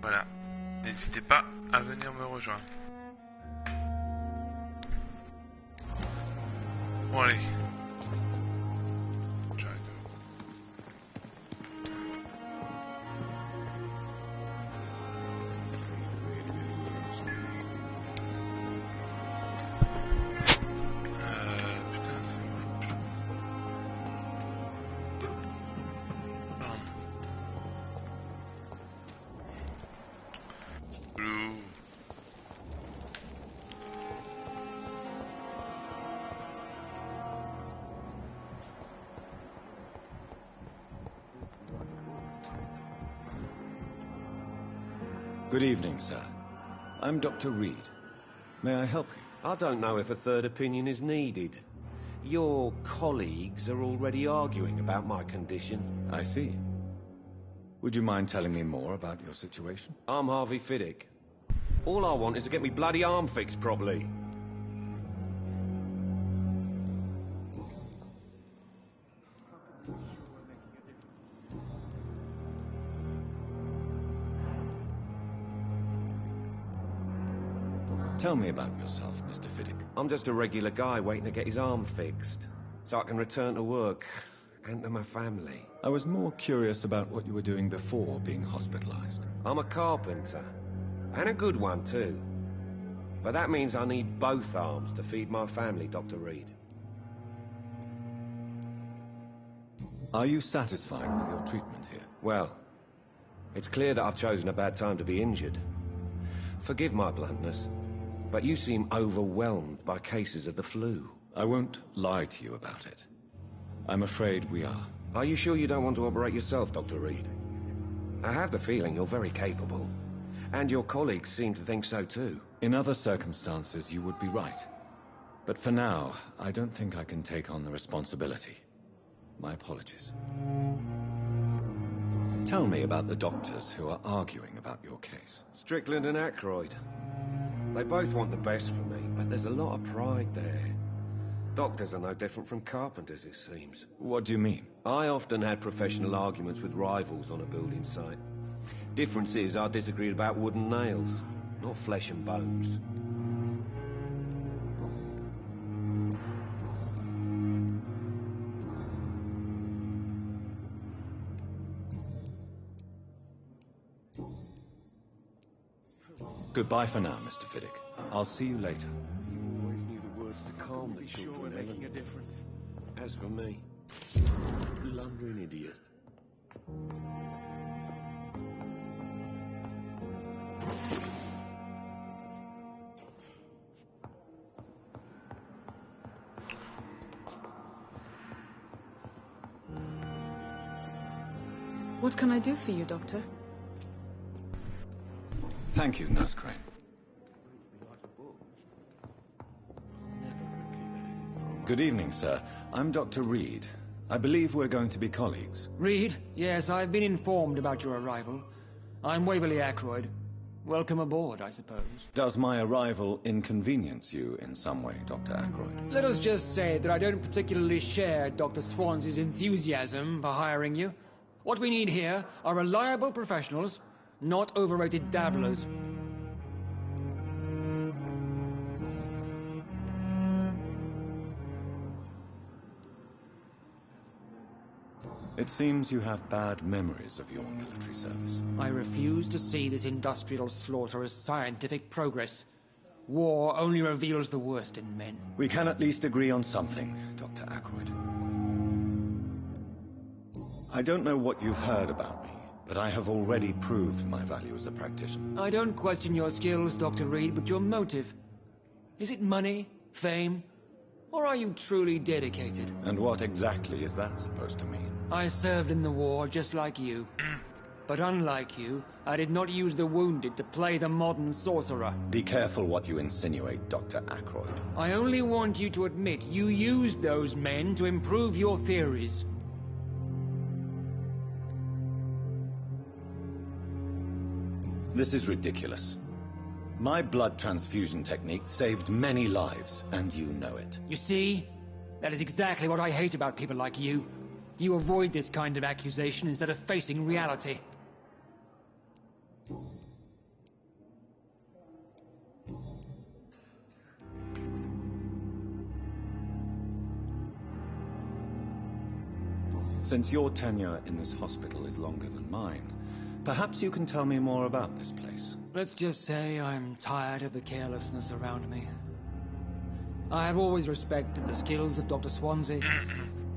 Voilà. N'hésitez pas à venir me rejoindre. Bon allez. J'arrête. Putain, c'est où? Pardon. Blue. Good evening, sir. I'm Dr. Reed. May I help you? I don't know if a third opinion is needed. Your colleagues are already arguing about my condition. I see. Would you mind telling me more about your situation? I'm Harvey Fiddick. All I want is to get me bloody arm fixed properly. Tell me about yourself, Mr. Fiddick. I'm just a regular guy waiting to get his arm fixed, so I can return to work and to my family. I was more curious about what you were doing before being hospitalized. I'm a carpenter, and a good one too. But that means I need both arms to feed my family, Dr. Reed. Are you satisfied with your treatment here? Well, it's clear that I've chosen a bad time to be injured. Forgive my bluntness, but you seem overwhelmed by cases of the flu. I won't lie to you about it. I'm afraid we are. Are you sure you don't want to operate yourself, Dr. Reed? I have the feeling you're very capable, and your colleagues seem to think so too. In other circumstances, you would be right. But for now, I don't think I can take on the responsibility. My apologies. Tell me about the doctors who are arguing about your case. Strickland and Aykroyd. They both want the best for me, but there's a lot of pride there. Doctors are no different from carpenters, it seems. What do you mean? I often had professional arguments with rivals on a building site. Difference is, I disagreed about wood and nails, not flesh and bones. Goodbye for now, Mr. Fiddick. I'll see you later. You always knew the words to calm the children, Sure, we're making a difference. As for me, blundering idiot. What can I do for you, Doctor? Thank you, Nurse Crane. Good evening, sir. I'm Dr. Reed. I believe we're going to be colleagues. Reed? Yes, I've been informed about your arrival. I'm Waverly Aykroyd. Welcome aboard, I suppose. Does my arrival inconvenience you in some way, Dr. Aykroyd? Let us just say that I don't particularly share Dr. Swans's enthusiasm for hiring you. What we need here are reliable professionals, not overrated dabblers. It seems you have bad memories of your military service. I refuse to see this industrial slaughter as scientific progress. War only reveals the worst in men. We can at least agree on something, Dr. Aykroyd. I don't know what you've heard about me, but I have already proved my value as a practitioner. I don't question your skills, Dr. Reed, but your motive. Is it money, fame, or are you truly dedicated? And what exactly is that supposed to mean? I served in the war just like you. But unlike you, I did not use the wounded to play the modern sorcerer. Be careful what you insinuate, Dr. Aykroyd. I only want you to admit you used those men to improve your theories. This is ridiculous. My blood transfusion technique saved many lives, and you know it. You see? That is exactly what I hate about people like you. You avoid this kind of accusation instead of facing reality. Since your tenure in this hospital is longer than mine, perhaps you can tell me more about this place. Let's just say I'm tired of the carelessness around me. I have always respected the skills of Dr. Swansea,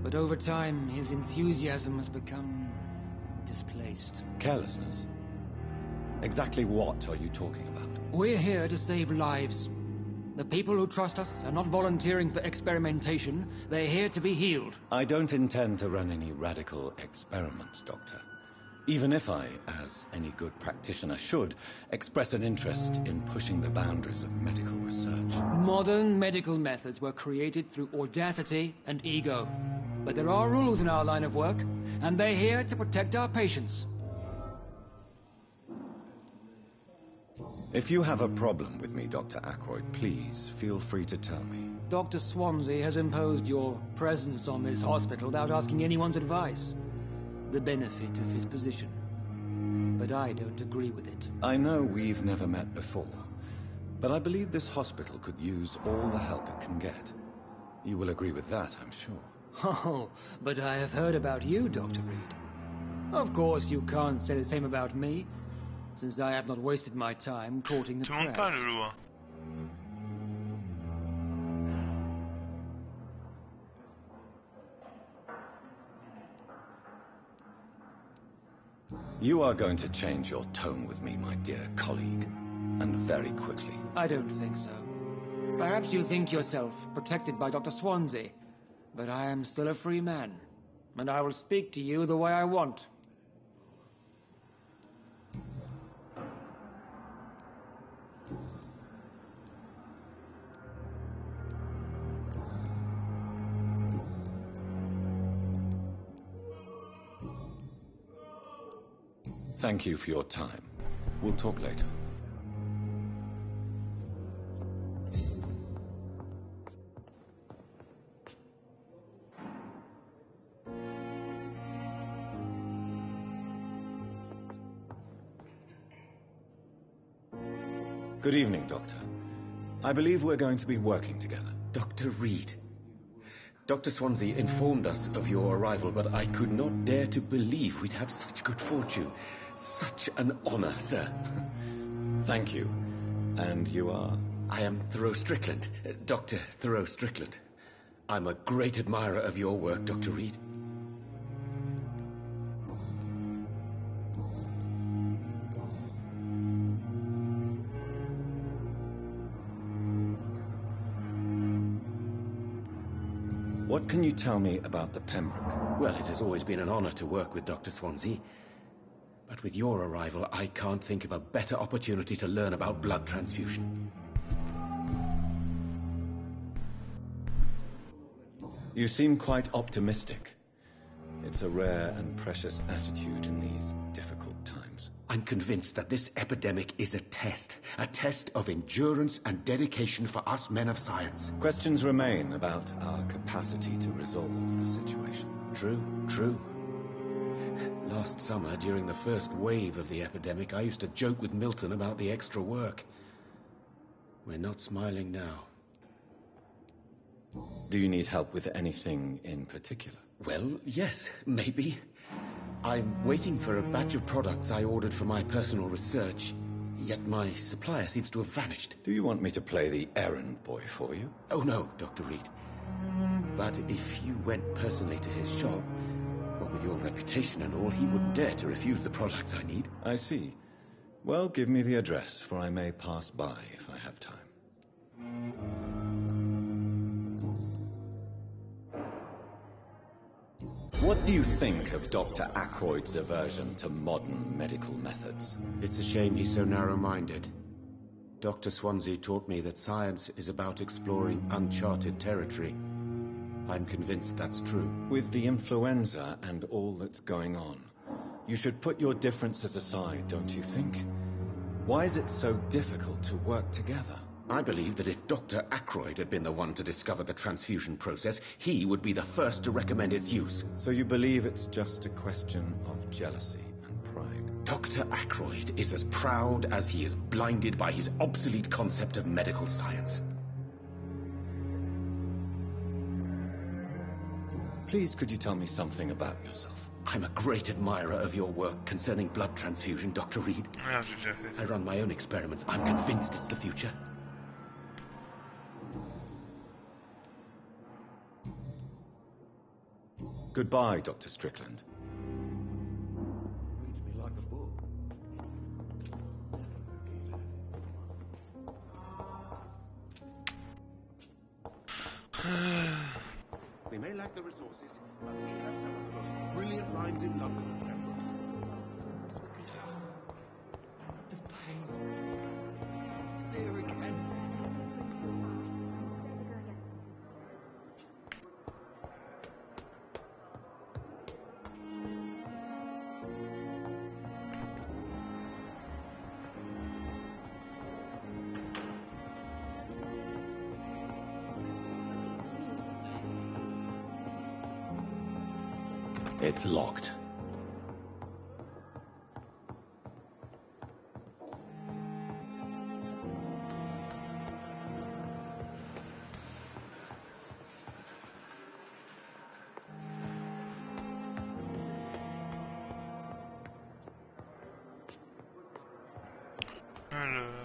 but over time his enthusiasm has become displaced. Carelessness? Exactly what are you talking about? We're here to save lives. The people who trust us are not volunteering for experimentation. They're here to be healed. I don't intend to run any radical experiments, Doctor. Even if I, as any good practitioner should, express an interest in pushing the boundaries of medical research. Modern medical methods were created through audacity and ego. But there are rules in our line of work, and they're here to protect our patients. If you have a problem with me, Dr. Ackroyd, please feel free to tell me. Dr. Swansea has imposed your presence on this hospital without asking anyone's advice. The benefit of his position. But I don't agree with it. I know we've never met before, but I believe this hospital could use all the help it can get. You will agree with that, I'm sure. Oh, but I have heard about you, Dr. Reed. Of course, you can't say the same about me, since I have not wasted my time courting the Tout le monde press. parle, Lou. You are going to change your tone with me, my dear colleague, and very quickly. I don't think so. Perhaps you think yourself protected by Dr. Swansea, but I am still a free man, and I will speak to you the way I want. Thank you for your time. We'll talk later. Good evening, Doctor. I believe we're going to be working together. Dr. Reed. Dr. Swansea informed us of your arrival, but I could not dare to believe we'd have such good fortune. Such an honor, sir. Thank you. And you are? I am Thoreau Strickland, Dr. Thoreau Strickland. I'm a great admirer of your work, Dr. Reed. What can you tell me about the Pembroke? Well, it has always been an honor to work with Dr. Swansea. But with your arrival, I can't think of a better opportunity to learn about blood transfusion. You seem quite optimistic. It's a rare and precious attitude in these difficult times. I'm convinced that this epidemic is a test of endurance and dedication for us men of science. Questions remain about our capacity to resolve the situation. True. Last summer, during the first wave of the epidemic, I used to joke with Milton about the extra work. We're not smiling now. Do you need help with anything in particular? Well, yes, maybe. I'm waiting for a batch of products I ordered for my personal research, yet my supplier seems to have vanished. Do you want me to play the errand boy for you? Oh, no, Dr. Reed. But if you went personally to his shop, what with your reputation and all, he wouldn't dare to refuse the products I need. I see. Well, give me the address, for I may pass by if I have time. What do you think of Dr. Ackroyd's aversion to modern medical methods? It's a shame he's so narrow-minded. Dr. Swansea taught me that science is about exploring uncharted territory. I'm convinced that's true. With the influenza and all that's going on, you should put your differences aside, don't you think? Why is it so difficult to work together? I believe that if Dr. Ackroyd had been the one to discover the transfusion process, he would be the first to recommend its use. So you believe it's just a question of jealousy and pride? Dr. Ackroyd is as proud as he is blinded by his obsolete concept of medical science. Please, could you tell me something about yourself? I'm a great admirer of your work concerning blood transfusion, Dr. Reed. Ah, j'ai déjà fait I ça. run my own experiments. I'm convinced it's the future. Goodbye, Dr. Strickland. Reads me like a book. We may lack the resources, but we have some of the most brilliant minds in London. The pain. It's here again. It's locked. Alors...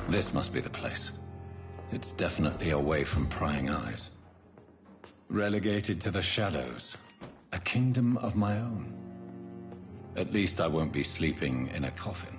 This must be the place. It's definitely away from prying eyes. Relegated to the shadows. A kingdom of my own. At least I won't be sleeping in a coffin.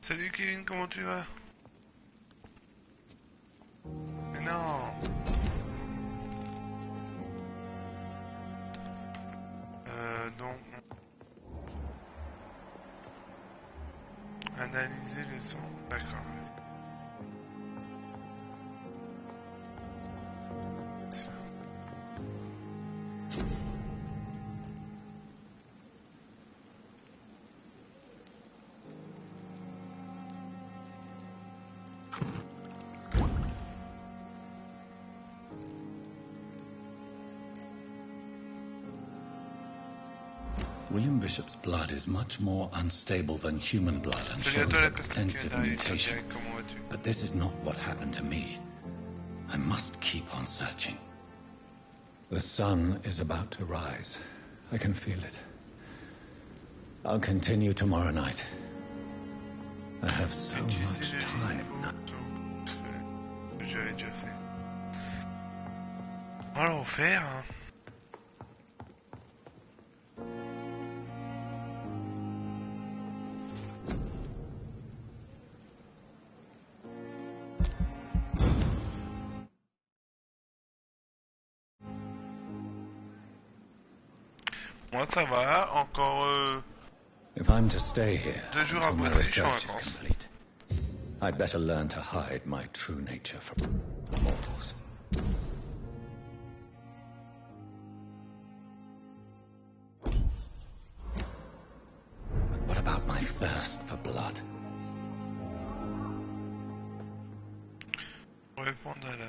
Salut Kevin, comment tu vas? Mais non. Donc... Analyser le son. D'accord. William Bishop's blood is much more unstable than human blood and Salut à shows toi la personne qui extensive vient d'arriver sur mutation. direct, comment vas-tu? But this is not what happened to me. I must keep on searching. The sun is about to rise. I can feel it. I'll continue tomorrow night. I have so much time now. J'avais déjà fait. On va le refaire. Hein. Moi ça va, encore If I'm to stay here 2 jours until my après, je suis en research is vacances. complete, I'd better learn to hide my true nature from mortals. But what about my thirst for blood? Pour répondre à la...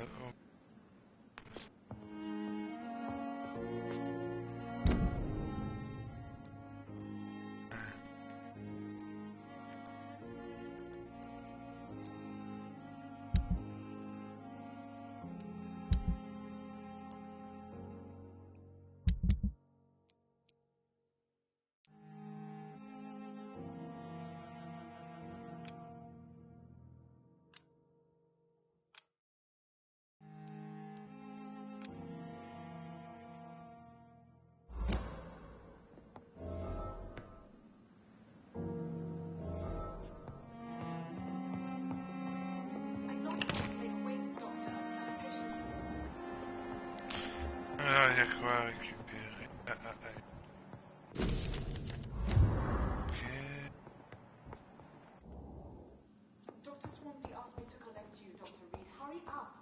Alors, il y a quoi à récupérer? Ok. Dr. Swansea asked me to collect you, Dr. Reed. Hurry up.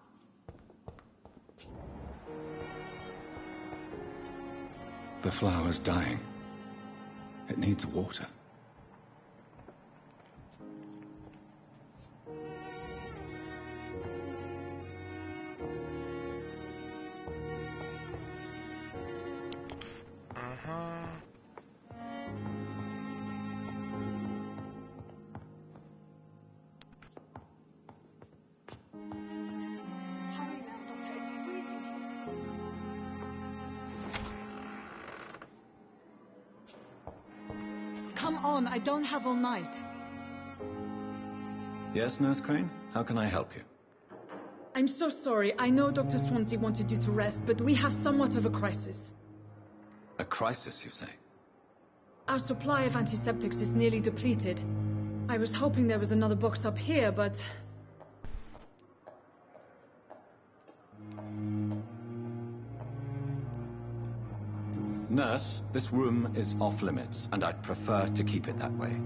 The flower's dying. It needs water. Hurry now, Doctor. It's freezing. Come on, I don't have all night. Yes, Nurse Crane? How can I help you? I'm so sorry. I know Dr. Swansea wanted you to rest, but we have somewhat of a crisis. A crisis, you say? Our supply of antiseptics is nearly depleted. I was hoping there was another box up here, but... Nurse, this room is off limits, and I'd prefer to keep it that way.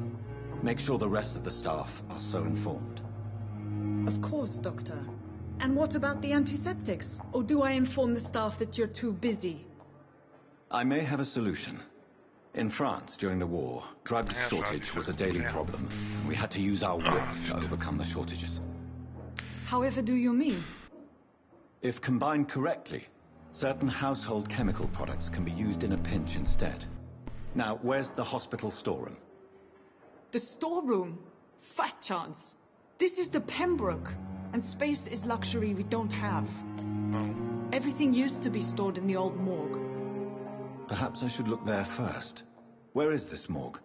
Make sure the rest of the staff are so informed. Of course, Doctor. And what about the antiseptics? Or do I inform the staff that you're too busy? I may have a solution. In France, during the war, drug shortage was a daily problem. We had to use our wits to overcome the shortages. However do you mean? If combined correctly, certain household chemical products can be used in a pinch instead. Now, where's the hospital storeroom? The storeroom? Fat chance. This is the Pembroke, and space is luxury we don't have. Everything used to be stored in the old morgue. Perhaps I should look there first. Where is this morgue?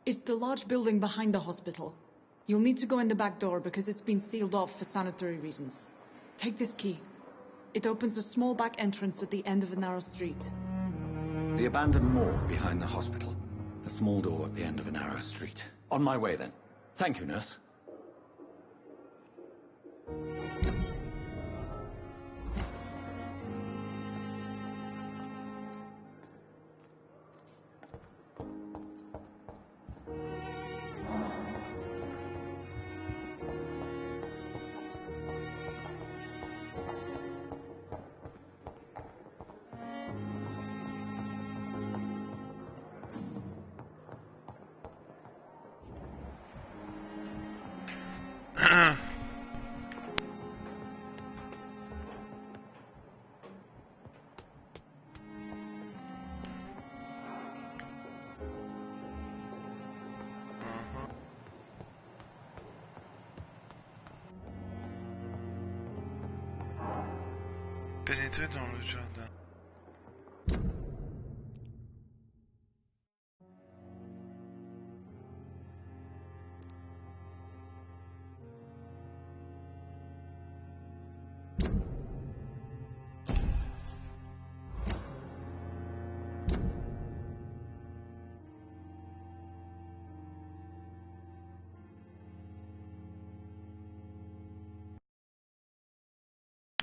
It's the large building behind the hospital. You'll need to go in the back door because it's been sealed off for sanitary reasons. Take this key. It opens a small back entrance at the end of a narrow street. The abandoned morgue behind the hospital. A small door at the end of a narrow street. On my way, then. Thank you, nurse. Pénétrer dans le jardin.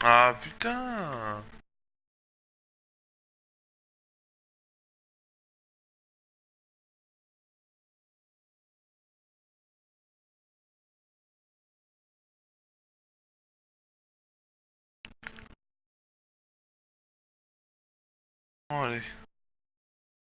Ah putain! Bon, allez.